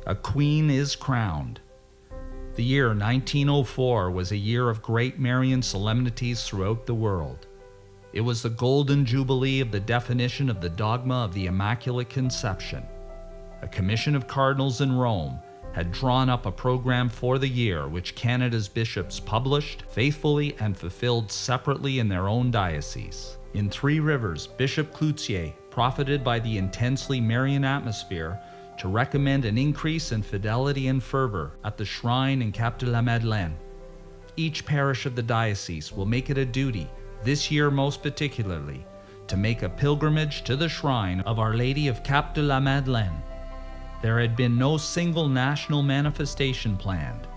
a queen is crowned. The year 1904 was a year of great Marian solemnities throughout the world. It was the golden jubilee of the definition of the dogma of the Immaculate Conception. A commission of cardinals in Rome had drawn up a program for the year which Canada's bishops published faithfully and fulfilled separately in their own dioceses. In Three Rivers, Bishop Cloutier profited by the intensely Marian atmosphere to recommend an increase in fidelity and fervor at the shrine in Cap de la Madeleine. Each parish of the diocese will make it a duty, this year most particularly, to make a pilgrimage to the shrine of Our Lady of Cap de la Madeleine. There had been no single national manifestation planned,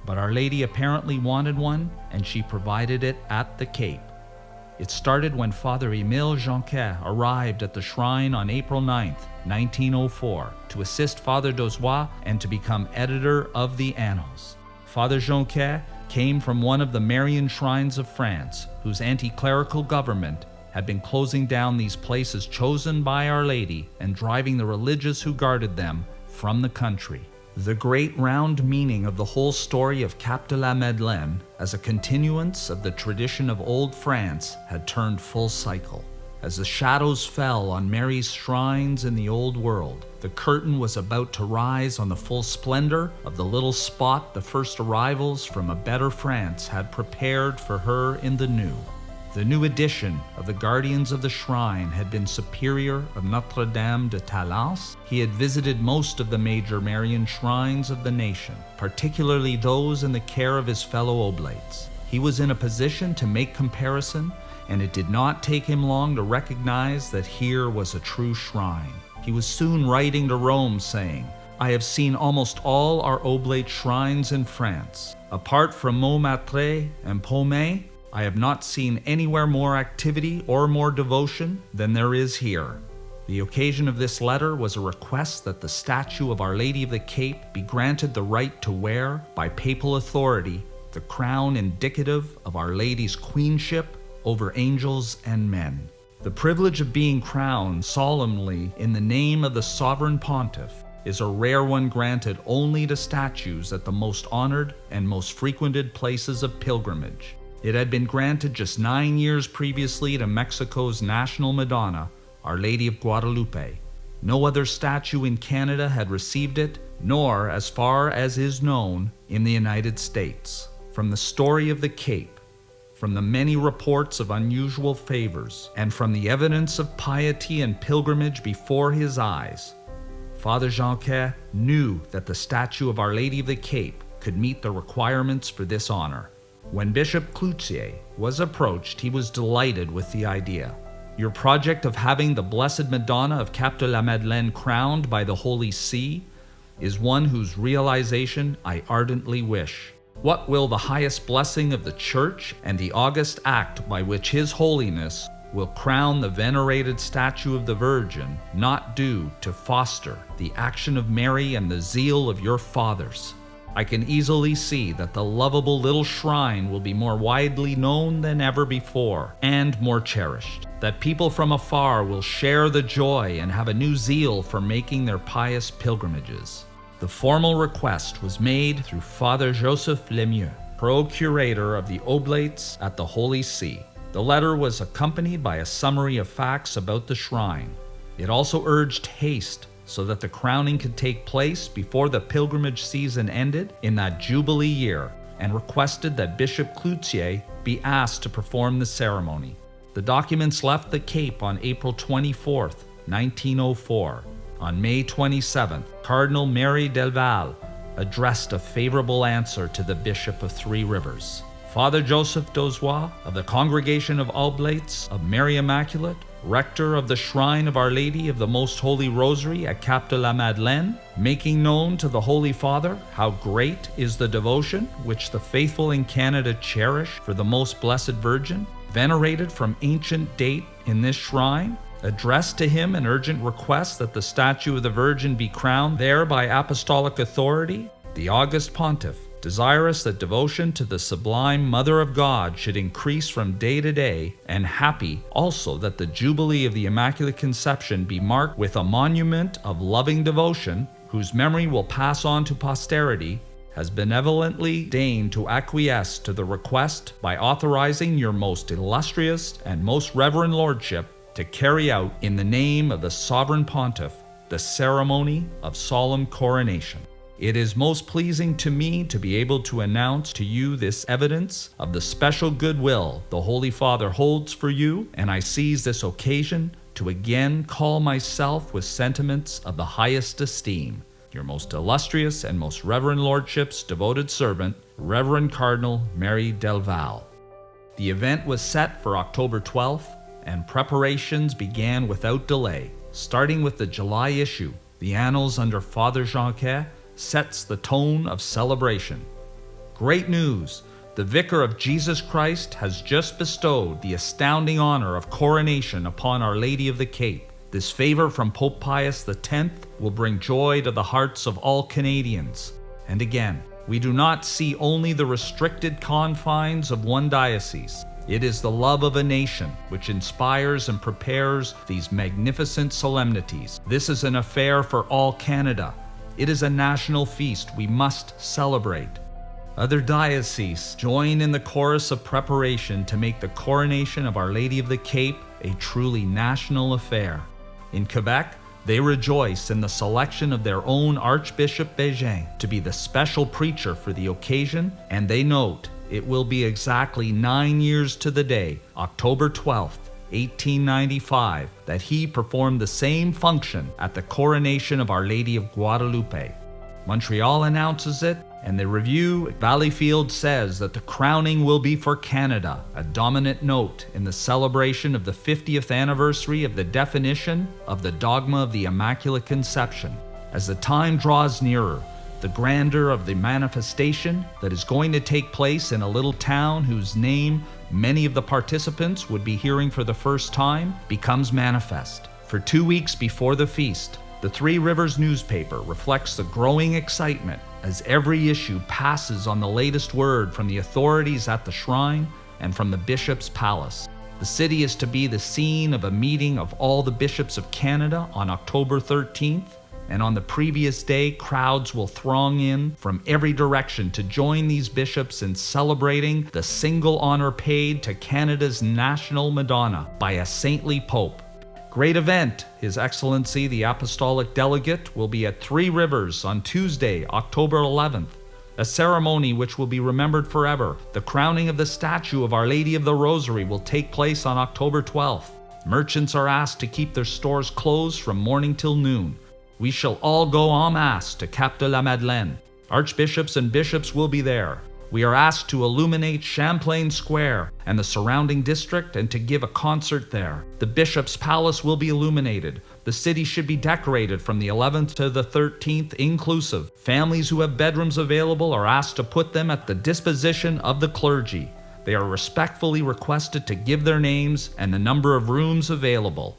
but Our Lady apparently wanted one, and she provided it at the Cape. It started when Father Émile Jonquet arrived at the shrine on April 9, 1904, to assist Father Dozois and to become editor of the Annals. Father Jonquet came from one of the Marian shrines of France, whose anti-clerical government had been closing down these places chosen by Our Lady and driving the religious who guarded them from the country. The great round meaning of the whole story of Cap de la Madeleine as a continuance of the tradition of old France had turned full cycle. As the shadows fell on Mary's shrines in the old world, the curtain was about to rise on the full splendor of the little spot the first arrivals from a better France had prepared for her in the new. The new edition of the Guardians of the Shrine had been Superior of Notre-Dame de Talence. He had visited most of the major Marian shrines of the nation, particularly those in the care of his fellow oblates. He was in a position to make comparison, and it did not take him long to recognize that here was a true shrine. He was soon writing to Rome saying, "I have seen almost all our oblate shrines in France. Apart from Montmartre and Pomey, I have not seen anywhere more activity or more devotion than there is here." The occasion of this letter was a request that the statue of Our Lady of the Cape be granted the right to wear, by papal authority, the crown indicative of Our Lady's queenship over angels and men. The privilege of being crowned solemnly in the name of the sovereign pontiff is a rare one granted only to statues at the most honored and most frequented places of pilgrimage. It had been granted just 9 years previously to Mexico's national Madonna, Our Lady of Guadalupe. No other statue in Canada had received it, nor, as far as is known, in the United States. From the story of the Cape, from the many reports of unusual favors, and from the evidence of piety and pilgrimage before his eyes, Father Jonquet knew that the statue of Our Lady of the Cape could meet the requirements for this honor. When Bishop Cloutier was approached, he was delighted with the idea. "Your project of having the Blessed Madonna of Cap de la Madeleine crowned by the Holy See is one whose realization I ardently wish. What will the highest blessing of the Church and the august act by which His Holiness will crown the venerated statue of the Virgin not do to foster the action of Mary and the zeal of your fathers? I can easily see that the lovable little shrine will be more widely known than ever before, and more cherished, that people from afar will share the joy and have a new zeal for making their pious pilgrimages." The formal request was made through Father Joseph Lemieux, procurator of the Oblates at the Holy See. The letter was accompanied by a summary of facts about the shrine. It also urged haste so that the crowning could take place before the pilgrimage season ended in that Jubilee year, and requested that Bishop Cloutier be asked to perform the ceremony. The documents left the Cape on April 24, 1904. On May 27th, Cardinal Mary Delval addressed a favorable answer to the Bishop of Three Rivers. Father Joseph Dozois of the Congregation of Oblates of Mary Immaculate, rector of the Shrine of Our Lady of the Most Holy Rosary at Cap de la Madeleine, making known to the Holy Father how great is the devotion which the faithful in Canada cherish for the Most Blessed Virgin, venerated from ancient date in this shrine, addressed to him an urgent request that the statue of the Virgin be crowned there by apostolic authority. The august pontiff, desirous that devotion to the sublime Mother of God should increase from day to day, and happy also that the Jubilee of the Immaculate Conception be marked with a monument of loving devotion, whose memory will pass on to posterity, has benevolently deigned to acquiesce to the request by authorizing your most illustrious and most reverend lordship to carry out, in the name of the sovereign pontiff, the ceremony of solemn coronation. It is most pleasing to me to be able to announce to you this evidence of the special goodwill the Holy Father holds for you, and I seize this occasion to again call myself with sentiments of the highest esteem, your most illustrious and most reverend lordship's devoted servant, Reverend Cardinal Mary Del Val. The event was set for October 12th, and preparations began without delay. Starting with the July issue, the Annals under Father Jonquet sets the tone of celebration. Great news! The Vicar of Jesus Christ has just bestowed the astounding honor of coronation upon Our Lady of the Cape. This favor from Pope Pius X will bring joy to the hearts of all Canadians. And again, we do not see only the restricted confines of one diocese. It is the love of a nation which inspires and prepares these magnificent solemnities. This is an affair for all Canada. It is a national feast we must celebrate. Other dioceses join in the chorus of preparation to make the coronation of Our Lady of the Cape a truly national affair. In Quebec, they rejoice in the selection of their own Archbishop Bégin to be the special preacher for the occasion, and they note it will be exactly 9 years to the day, October 12th, 1895, that he performed the same function at the coronation of Our Lady of Guadalupe. Montreal announces it, and the Review at Valleyfield says that the crowning will be for Canada, a dominant note in the celebration of the 50th anniversary of the definition of the dogma of the Immaculate Conception. As the time draws nearer, the grandeur of the manifestation that is going to take place in a little town whose name many of the participants would be hearing for the first time becomes manifest. For 2 weeks before the feast, the Three Rivers newspaper reflects the growing excitement as every issue passes on the latest word from the authorities at the shrine and from the bishop's palace. The city is to be the scene of a meeting of all the bishops of Canada on October 13th, and on the previous day, crowds will throng in from every direction to join these bishops in celebrating the single honor paid to Canada's national Madonna by a saintly pope. Great event! His Excellency the Apostolic Delegate will be at Three Rivers on Tuesday, October 11th. A ceremony which will be remembered forever. The crowning of the statue of Our Lady of the Rosary will take place on October 12th. Merchants are asked to keep their stores closed from morning till noon. We shall all go en masse to Cap de la Madeleine. Archbishops and bishops will be there. We are asked to illuminate Champlain Square and the surrounding district and to give a concert there. The bishop's palace will be illuminated. The city should be decorated from the 11th to the 13th inclusive. Families who have bedrooms available are asked to put them at the disposition of the clergy. They are respectfully requested to give their names and the number of rooms available.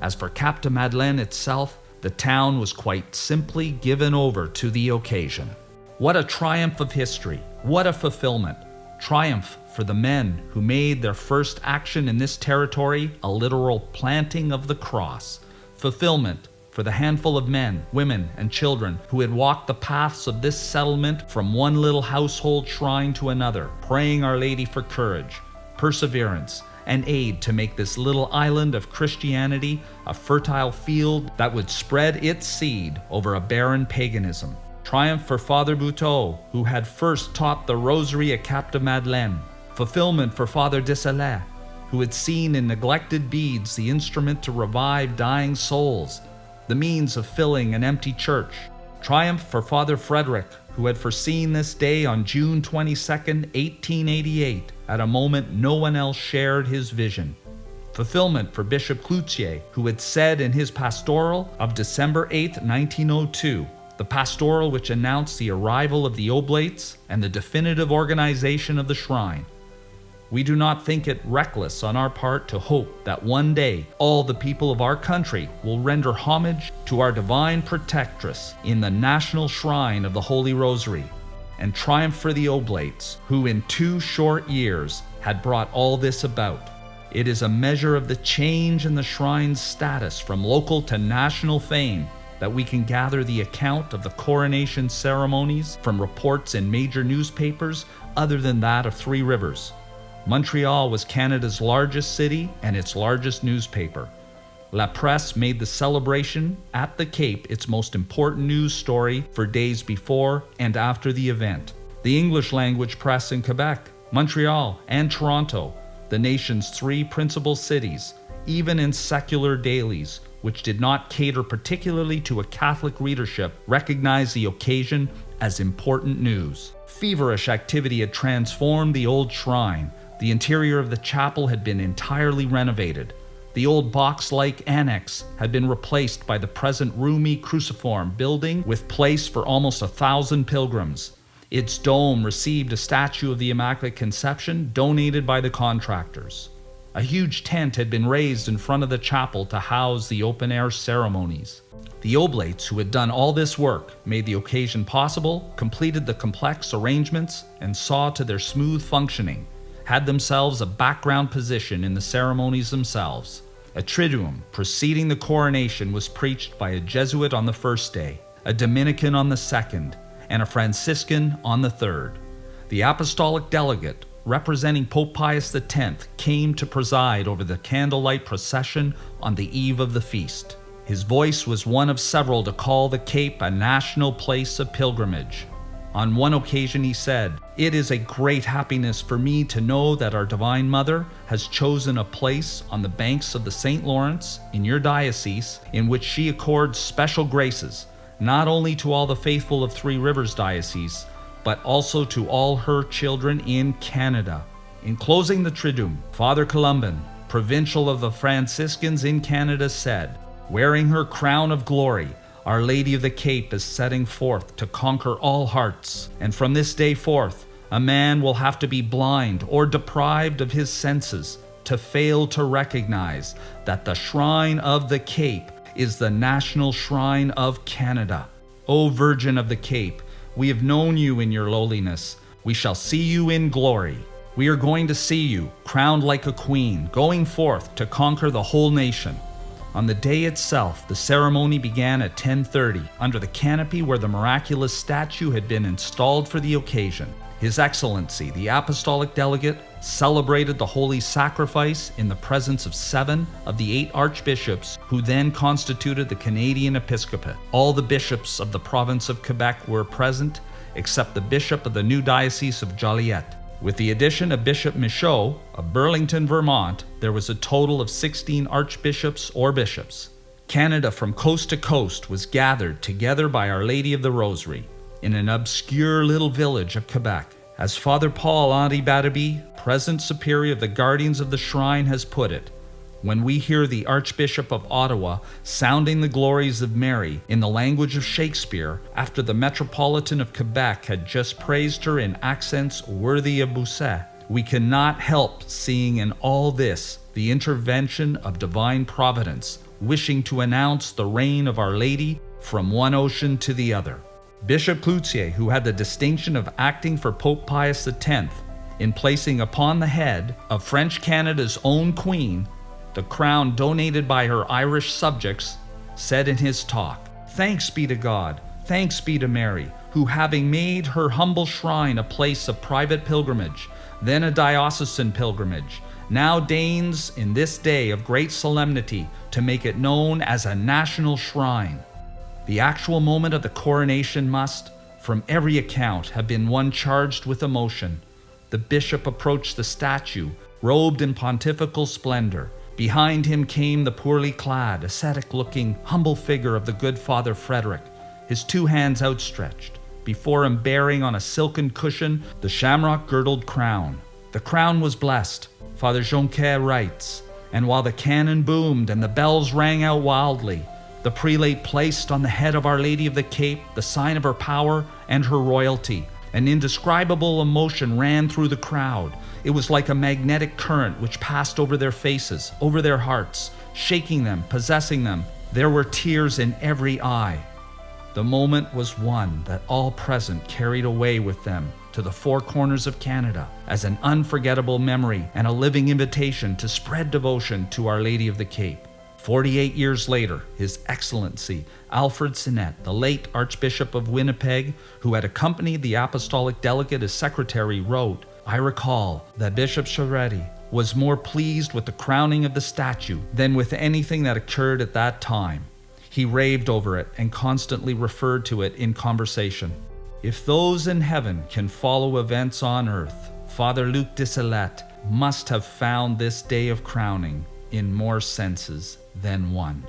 As for Cap de Madeleine itself, the town was quite simply given over to the occasion. What a triumph of history! What a fulfillment! Triumph for the men who made their first action in this territory a literal planting of the cross. Fulfillment for the handful of men, women, and children who had walked the paths of this settlement from one little household shrine to another, praying Our Lady for courage, perseverance, and aid to make this little island of Christianity a fertile field that would spread its seed over a barren paganism. Triumph for Father Bouteau, who had first taught the Rosary at Cap de Madeleine. Fulfillment for Father Disselet, who had seen in neglected beads the instrument to revive dying souls, the means of filling an empty church. Triumph for Father Frederick, who had foreseen this day on June 22, 1888, at a moment no one else shared his vision. Fulfillment for Bishop Cloutier, who had said in his pastoral of December 8, 1902, the pastoral which announced the arrival of the oblates and the definitive organization of the shrine. We do not think it reckless on our part to hope that one day all the people of our country will render homage to our divine protectress in the national shrine of the Holy Rosary, and triumph for the oblates, who in 2 short years had brought all this about. It is a measure of the change in the shrine's status from local to national fame that we can gather the account of the coronation ceremonies from reports in major newspapers other than that of Three Rivers. Montreal was Canada's largest city and its largest newspaper. La Presse made the celebration at the Cape its most important news story for days before and after the event. The English-language press in Quebec, Montreal, and Toronto, the nation's three principal cities, even in secular dailies, which did not cater particularly to a Catholic readership, recognized the occasion as important news. Feverish activity had transformed the old shrine. The interior of the chapel had been entirely renovated. The old box-like annex had been replaced by the present roomy cruciform building with place for almost 1,000 pilgrims. Its dome received a statue of the Immaculate Conception donated by the contractors. A huge tent had been raised in front of the chapel to house the open-air ceremonies. The oblates who had done all this work made the occasion possible, completed the complex arrangements, and saw to their smooth functioning, had themselves a background position in the ceremonies themselves. A triduum preceding the coronation was preached by a Jesuit on the first day, a Dominican on the second, and a Franciscan on the third. The apostolic delegate, representing Pope Pius X, came to preside over the candlelight procession on the eve of the feast. His voice was one of several to call the Cape a national place of pilgrimage. On one occasion he said, "It is a great happiness for me to know that our Divine Mother has chosen a place on the banks of the St. Lawrence in your diocese in which she accords special graces, not only to all the faithful of Three Rivers Diocese, but also to all her children in Canada." In closing the Triduum, Father Columban, provincial of the Franciscans in Canada, said, "Wearing her crown of glory, Our Lady of the Cape is setting forth to conquer all hearts, and from this day forth, a man will have to be blind or deprived of his senses to fail to recognize that the Shrine of the Cape is the national shrine of Canada. O Virgin of the Cape, we have known you in your lowliness. We shall see you in glory. We are going to see you, crowned like a queen, going forth to conquer the whole nation." On the day itself, the ceremony began at 10:30, under the canopy where the miraculous statue had been installed for the occasion. His Excellency, the Apostolic Delegate, celebrated the Holy Sacrifice in the presence of 7 of the 8 archbishops who then constituted the Canadian Episcopate. All the bishops of the province of Quebec were present, except the bishop of the new diocese of Joliet. With the addition of Bishop Michaud of Burlington, Vermont, there was a total of 16 archbishops or bishops. Canada from coast to coast was gathered together by Our Lady of the Rosary in an obscure little village of Quebec. As Father Paul-Henri Badabi, President Superior of the Guardians of the Shrine, has put it, when we hear the Archbishop of Ottawa sounding the glories of Mary in the language of Shakespeare after the Metropolitan of Quebec had just praised her in accents worthy of Bousset, we cannot help seeing in all this the intervention of divine providence, wishing to announce the reign of Our Lady from one ocean to the other. Bishop Cloutier, who had the distinction of acting for Pope Pius X in placing upon the head of French Canada's own queen the crown donated by her Irish subjects, said in his talk, "Thanks be to God, thanks be to Mary, who having made her humble shrine a place of private pilgrimage, then a diocesan pilgrimage, now deigns in this day of great solemnity to make it known as a national shrine." The actual moment of the coronation must, from every account, have been one charged with emotion. The bishop approached the statue, robed in pontifical splendor. Behind him came the poorly clad, ascetic-looking, humble figure of the good Father Frederick, his 2 hands outstretched, before him bearing on a silken cushion the shamrock-girdled crown. The crown was blessed, Father Jonquet writes, and while the cannon boomed and the bells rang out wildly, the prelate placed on the head of Our Lady of the Cape the sign of her power and her royalty. An indescribable emotion ran through the crowd. It was like a magnetic current which passed over their faces, over their hearts, shaking them, possessing them. There were tears in every eye. The moment was one that all present carried away with them to the 4 corners of Canada as an unforgettable memory and a living invitation to spread devotion to Our Lady of the Cape. 48 years later, His Excellency Alfred Sinnett, the late Archbishop of Winnipeg, who had accompanied the apostolic delegate as secretary, wrote, "I recall that Bishop Charetti was more pleased with the crowning of the statue than with anything that occurred at that time. He raved over it and constantly referred to it in conversation. If those in heaven can follow events on earth, Father Luc de Salette must have found this day of crowning in more senses than one."